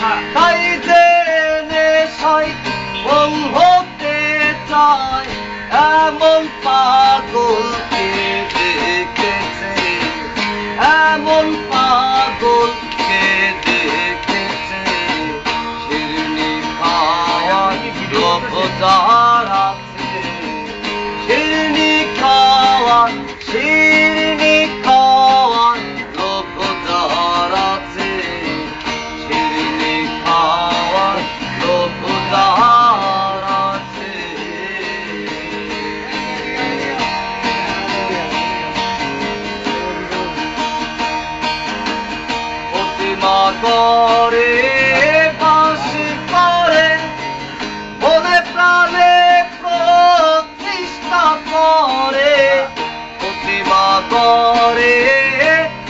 তাই জেনে সাই বল হতে চায় এমন পাগলকে দেখেছে, এমন পাগলকে দেখেছে। শিরনি খাওয়ার লোভ যার আছে, শিরনি খাওয়ার, শিরনি খাওয়ার লোভ যার আছে, শিরনি খাওয়ার লোভ যার আছে। প্রতিমা করে বাসি করে মনে প্রাণে প্রতিষ্ঠা করে, প্রতিমা করে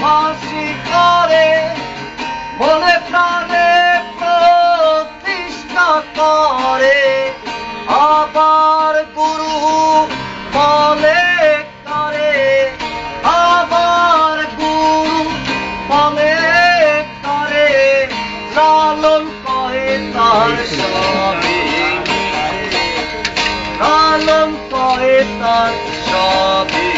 বাসি করে মনে প্রাণে প্রতিষ্ঠা করে। আবার গুরু বলে করে, আবার গুরু বলে করে, লালন করে তার সবই, লালন করে তার সবই